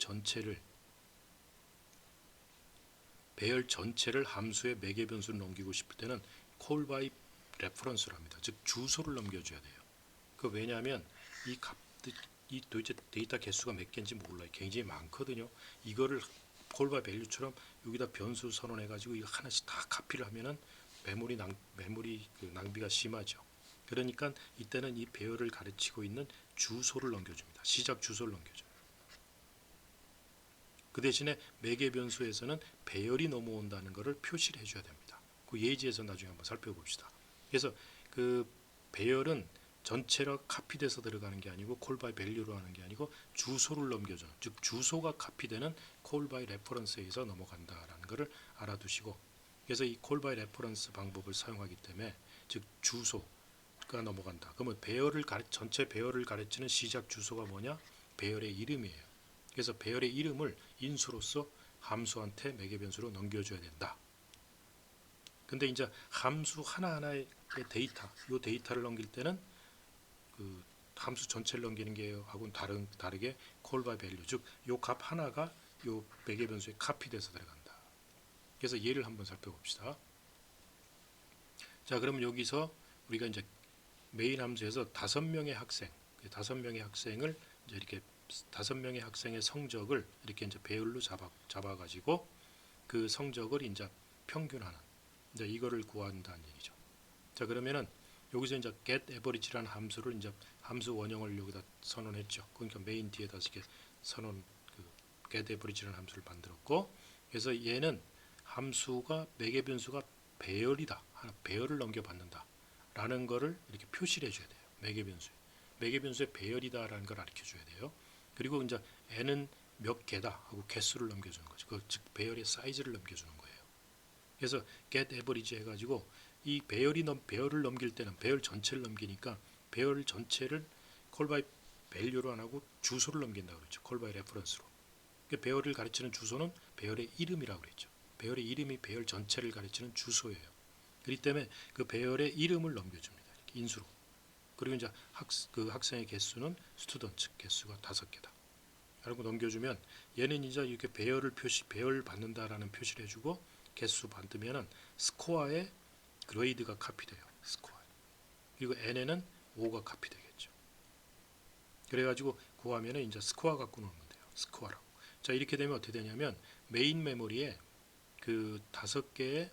전체를 함수의 매개 변수로 넘기고 싶을 때는 call by reference를 합니다. 즉 주소를 넘겨줘야 돼요. 그 왜냐하면 이 값들 이 도대체 데이터 개수가 몇 개인지 몰라요. 굉장히 많거든요. 이거를 call by value처럼 여기다 변수 선언해 가지고 이거 하나씩 다 카피를 하면은 메모리 그 낭비가 심하죠. 그러니까 이때는 이 배열을 가르치고 있는 주소를 넘겨줍니다. 시작 주소를 넘겨줘요. 그 대신에 매개 변수에서는 배열이 넘어온다는 것을 표시를 해줘야 됩니다. 그 예지에서 나중에 한번 살펴봅시다. 그래서 그 배열은 전체로 카피돼서 들어가는 게 아니고 call by value로 하는 게 아니고 주소를 넘겨주는 즉 주소가 카피되는 call by reference에서 넘어간다라는 것을 알아두시고 그래서 이 call by reference 방법을 사용하기 때문에 즉 주소가 넘어간다. 그러면 전체 배열을 가르치는 시작 주소가 뭐냐? 배열의 이름이에요. 그래서 배열의 이름을 인수로서 함수한테 매개 변수로 넘겨줘야 된다. 근데 이제 함수 하나하나의 데이터, 이 데이터를 넘길 때는 그 함수 전체를 넘기는 게하고는 다르게 call by value, 즉 요 값 하나가 요 매개 변수에 카피돼서 들어간다. 그래서 예를 한번 살펴봅시다. 자, 그러면 여기서 우리가 이제 메인 함수에서 5명의 학생, 5명의 학생을 이제 이렇게 5명의 학생의 성적을 이렇게 이제 배열로 잡아가지고 그 성적을 이제 평균하는, 이제 이거를 구한다는 얘기죠. 자, 그러면은 여기서 이제 get average라는 함수를 이제 함수 원형을 여기다 선언했죠. 그러니까 메인 뒤에다 이렇게 선언, 그 get average라는 함수를 만들었고, 그래서 얘는 함수가 매개 변수가 배열이다, 배열을 넘겨받는다 라는 거를 이렇게 표시를 해줘야 돼요. 매개 변수의 배열이다라는 걸 가르쳐 줘야 돼요. 그리고 이제 n은 몇 개다 하고 개수를 넘겨주는 거죠. 즉 배열의 사이즈를 넘겨주는 거예요. 그래서 get average 해가지고 이 배열을 넘길 때는 배열 전체를 넘기니까 배열 전체를 call by value로 안 하고 주소를 넘긴다고 그랬죠. call by reference로. 배열을 가르치는 주소는 배열의 이름이라고 그랬죠. 배열의 이름이 배열 전체를 가르치는 주소예요. 그렇기 때문에 그 배열의 이름을 넘겨줍니다. 이렇게 인수로. 그리고 이제 그 학생의 개수는 스튜던트 개수가 5개다. 라고 넘겨주면 얘는 이제 이렇게 배열 받는다라는 표시를 해주고 개수 받으면은 스코어에 그레이드가 카피돼요. 스코어. 그리고 n에는 5가 카피되겠죠. 그래가지고 구하면은 이제 스코어 갖고 놀면 돼요. 스코어라고. 자, 이렇게 되면 어떻게 되냐면 메인 메모리에 그 5개의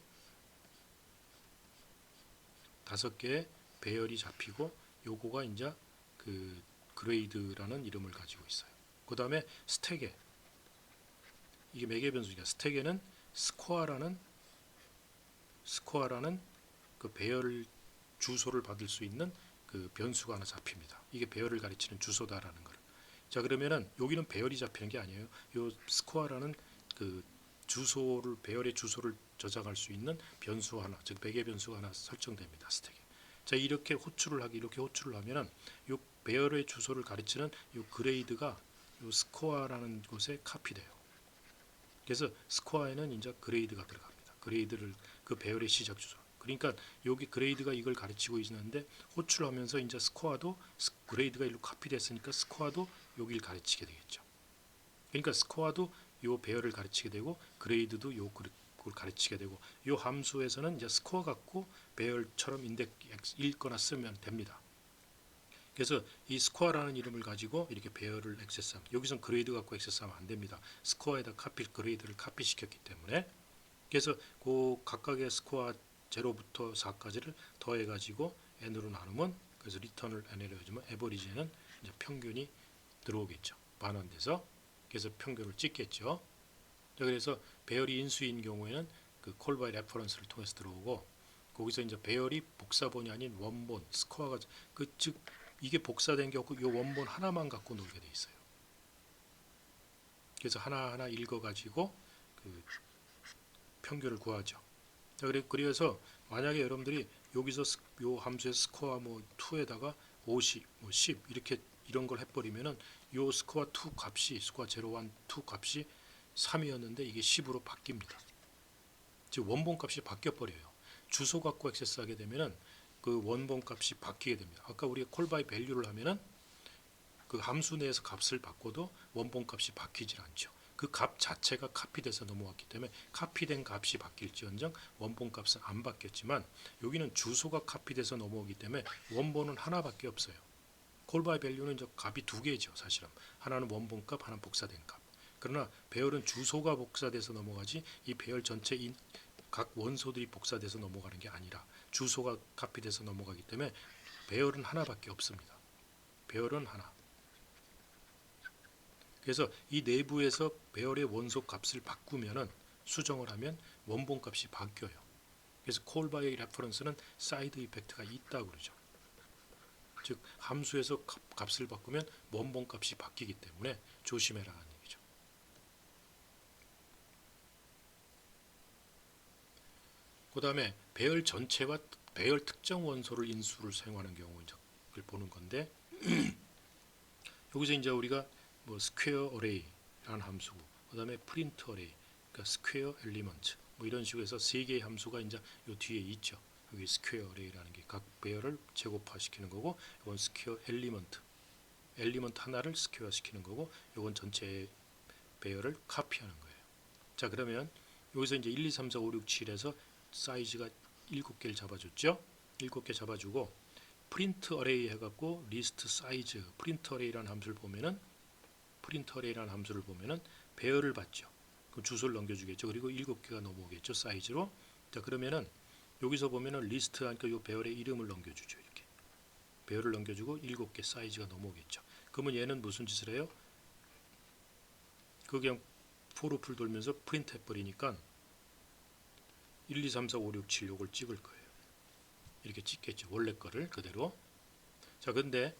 배열이 잡히고 요거가 이제 그 그레이드라는 이름을 가지고 있어요. 그 다음에 스택에 이게 매개 변수니까 스택에는 스코어라는 그 배열 주소를 받을 수 있는 그 변수가 하나 잡힙니다. 이게 배열을 가리치는 주소다라는 걸. 자, 그러면은 여기는 배열이 잡히는 게 아니에요. 요 스코어라는 그 배열의 주소를 저장할 수 있는 변수 하나, 즉 매개 변수가 하나 설정됩니다. 스택에. 자, 이렇게 호출을 하면은 요 배열의 주소를 가리치는 요 그레이드가 요 스코어라는 곳에 카피돼요. 그래서 스코어에는 이제 그레이드가 들어갑니다. 그레이드를 그 배열의 시작 주소. 그러니까 여기 그레이드가 이걸 가르치고 있는데 호출하면서 이제 스코어도 그레이드가 일로 카피됐으니까 스코어도 여기를 가르치게 되겠죠. 그러니까 스코어도 요 배열을 가르치게 되고 그레이드도 그걸 가르치게 되고 요 함수에서는 이제 스코어 갖고 배열처럼 인덱스 읽거나 쓰면 됩니다. 그래서 이 스코어라는 이름을 가지고 이렇게 배열을 액세스하면 여기선 그레이드 갖고 액세스하면 안 됩니다. 스코어에다 그레이드를 카피시켰기 때문에 그래서 그 각각의 스코어 0부터 4까지를 더해가지고 n으로 나누면 그래서 리턴을 n으로 해주면 에버리지는 이제 평균이 들어오겠죠. 반환돼서 그래서 평균을 찍겠죠. 그래서 배열이 인수인 경우에는 그 call by reference를 통해서 들어오고 거기서 이제 배열이 복사본이 아닌 원본 스코어가 즉 이게 복사된 게 없고 이 원본 하나만 갖고 놀게 돼 있어요. 그래서 하나하나 읽어가지고 그 평균을 구하죠. 그래서 만약에 여러분들이 여기서 요 함수의 스코어 뭐 2에다가 50, 뭐 10 이렇게 이런 걸 해버리면은 요 스코어 2 값이 스코어 0, 1, 2 값이 3이었는데 이게 10으로 바뀝니다. 즉 원본 값이 바뀌어 버려요. 주소 갖고 액세스하게 되면은 그 원본 값이 바뀌게 됩니다. 아까 우리가 call by value를 하면은 그 함수 내에서 값을 바꿔도 원본 값이 바뀌질 않죠. 그 값 자체가 카피돼서 넘어왔기 때문에 카피된 값이 바뀔지언정 원본 값은 안 바뀌었지만 여기는 주소가 카피돼서 넘어오기 때문에 원본은 하나밖에 없어요. call by value는 이제 값이 2개죠. 사실은 하나는 원본 값, 하나는 복사된 값. 그러나 배열은 주소가 복사돼서 넘어가지 이 배열 전체인 각 원소들이 복사돼서 넘어가는 게 아니라 주소가 카피돼서 넘어가기 때문에 배열은 하나밖에 없습니다. 배열은 하나. 그래서 이 내부에서 배열의 원소 값을 바꾸면은 수정을 하면 원본 값이 바뀌어요. 그래서 call by reference는 사이드 이펙트가 있다고 그러죠. 즉 함수에서 값을 바꾸면 원본 값이 바뀌기 때문에 조심해라는 얘기죠. 그 다음에 배열 전체와 배열 특정 원소를 인수를 사용하는 경우를 보는 건데 여기서 이제 우리가 뭐 스퀘어 어레이라는 함수고 그다음에 프린트 어레이, 그러니까 스퀘어 엘리먼트 뭐 이런 식으로 해서 세 개의 함수가 이제 요 뒤에 있죠. 여기 스퀘어 어레이라는 게 각 배열을 제곱화시키는 거고 이건 스퀘어 엘리먼트 엘리먼트 하나를 스퀘어 시키는 거고 요건 전체 배열을 카피하는 거예요. 자, 그러면 여기서 이제 1, 2, 3, 4, 5, 6, 7에서 사이즈가 7개를 잡아줬죠. 7개 잡아주고 프린트 어레이 해갖고 리스트 사이즈 프린트 어레이라는 함수를 보면은 배열을 받죠. 그럼 주소를 넘겨주겠죠. 그리고 7개가 넘어오겠죠. 사이즈로. 자, 그러면은 여기서 보면은 리스트 하니까 이 배열의 이름을 넘겨주죠. 이렇게 배열을 넘겨주고 7개 사이즈가 넘어오겠죠. 그러면 얘는 무슨 짓을 해요? 그 그냥 for loop을 돌면서 프린트 해버리니까 1, 2, 3, 4, 5, 6, 7 요걸 찍을 거예요. 이렇게 찍겠죠. 원래 거를 그대로. 자, 근데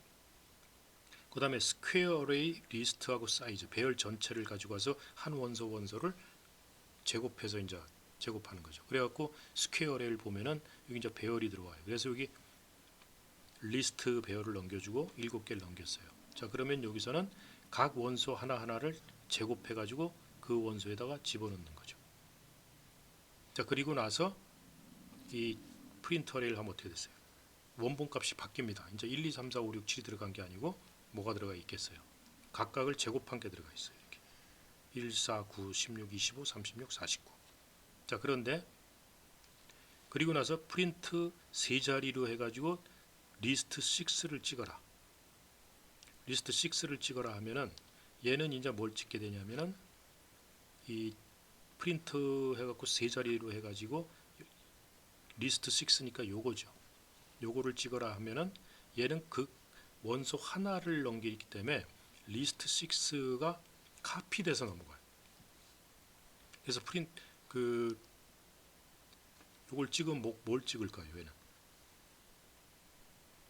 그 다음에 스퀘어 어레이 리스트하고 사이즈 배열 전체를 가지고 와서 한 원소를 제곱해서 이제 제곱하는 거죠. 그래갖고 스퀘어 어레이를 보면은 여기 이제 배열이 들어와요. 그래서 여기 리스트 배열을 넘겨주고 7개를 넘겼어요. 자, 그러면 여기서는 각 원소 하나하나를 제곱해가지고 그 원소에다가 집어넣는 거죠. 자, 그리고 나서 이 프린트 어레이를 하면 어떻게 됐어요? 원본 값이 바뀝니다. 이제 1, 2, 3, 4, 5, 6, 7이 들어간 게 아니고 뭐가 들어가 있겠어요? 각각을 제곱한 게 들어가 있어요. 이렇게 1, 4, 9, 16, 25, 36, 49. 자, 그런데 그리고 나서 프린트 세 자리로 해가지고 리스트 6를 찍어라. 리스트 6를 찍어라 하면은 얘는 이제 뭘 찍게 되냐면은 이 프린트 해갖고 세 자리로 해가지고 리스트 6니까 요거죠. 요거를 찍어라 하면은 얘는 그 원소 하나를 넘기기 때문에 리스트 6가 카피돼서 넘어가요. 그래서 요걸 찍으면 뭘 찍을까요? 얘는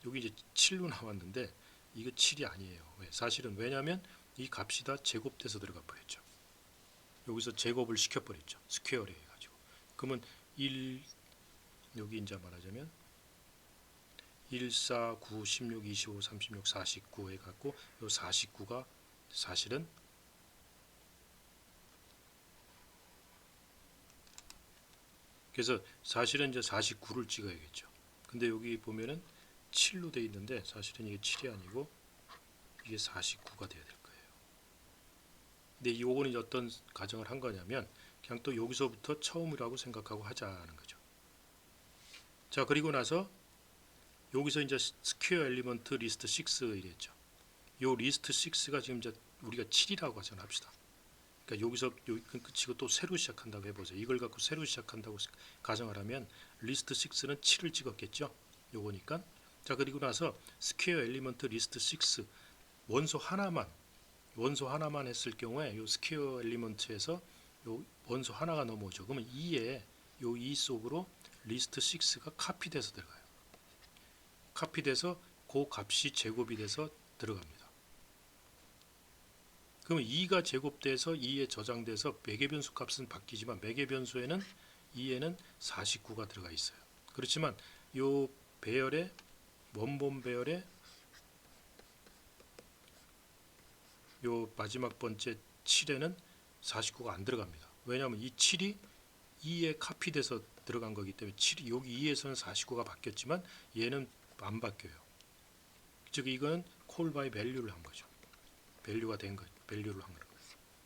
여기 이제 7로 나왔는데 이거 7이 아니에요. 사실은 왜냐하면 이 값이 다 제곱돼서 들어가 버렸죠. 여기서 제곱을 시켜버렸죠. 스퀘어를 해가지고. 그러면 1 여기 이제 말하자면 1, 4, 9, 16, 25, 36, 49 해갖고 요 49가 사실은 그래서 사실은 이제 49를 찍어야겠죠. 근데 여기 보면은 7로 돼 있는데 사실은 이게 7이 아니고 이게 49가 돼야 될 거예요. 근데 이거는 어떤 가정을 한 거냐면 그냥 또 여기서부터 처음이라고 생각하고 하자는 거죠. 자, 그리고 나서 여기서 이제 스퀘어 엘리먼트 리스트 6 이랬죠. 요 리스트 6가 지금 이제 우리가 7이라고 하잖아 합시다. 그러니까 여기서 여기 끝이고 또 새로 시작한다고 해보세요. 이걸 갖고 새로 시작한다고 가정을 하면 리스트 6는 7을 찍었겠죠. 요거니까. 자, 그리고 나서 스퀘어 엘리먼트 리스트 6 원소 하나만 했을 경우에 요 스퀘어 엘리먼트에서 요 원소 하나가 넘어오죠. 그러면 2에 요 2 속으로 리스트 6가 카피돼서 들어가요. 카피돼서 그 값이 제곱이 돼서 들어갑니다. 그러면 2가 제곱돼서 2에 저장돼서 매개 변수 값은 바뀌지만 매개 변수에는 2에는 49가 들어가 있어요. 그렇지만 요 배열의 원본 배열의 요 마지막 번째 7에는 49가 안 들어갑니다. 왜냐하면 이 7이 2에 카피돼서 들어간 거기 때문에 7이 여기 2에서는 49가 바뀌었지만 얘는 안 바뀌어요. 즉 이거는 call by value를 한 거죠. 밸류가 된 거, 밸류를 한 거예요.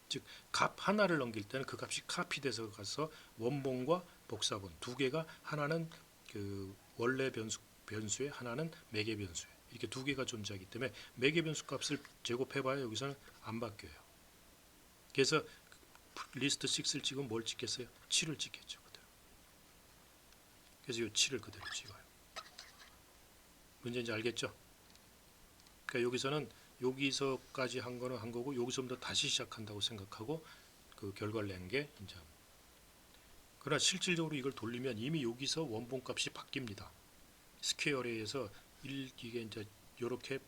즉 값 하나를 넘길 때는 그 값이 카피돼서 가서 원본과 복사본 두 개가 하나는 그 원래 변수에 하나는 매개 변수에 이렇게 두 개가 존재하기 때문에 매개 변수 값을 제곱해봐야 여기서는 안 바뀌어요. 그래서 리스트 6를 찍으면 뭘 찍겠어요? 7을 찍겠죠. 그대로. 그래서 이 7을 그대로 찍어요. 문제인지 알겠죠? 그러니까 여기서는 여기서까지 한 거는 한 거고 여기서부터 다시 시작한다고 생각하고 그 결과를 낸 게 이제 그러나 실질적으로 이걸 돌리면 이미 여기서 원본 값이 바뀝니다. 스퀘어 어레이에서 이게 이제 이렇게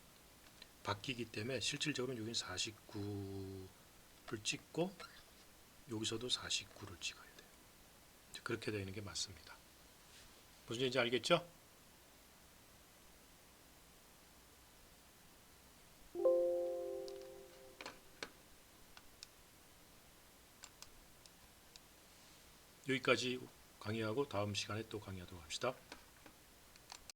바뀌기 때문에 실질적으로 여기는 49를 찍고 여기서도 49를 찍어야 돼요. 그렇게 되는 게 맞습니다. 무슨 얘기인지 알겠죠? 여기까지 강의하고 다음 시간에 또 강의하도록 합시다.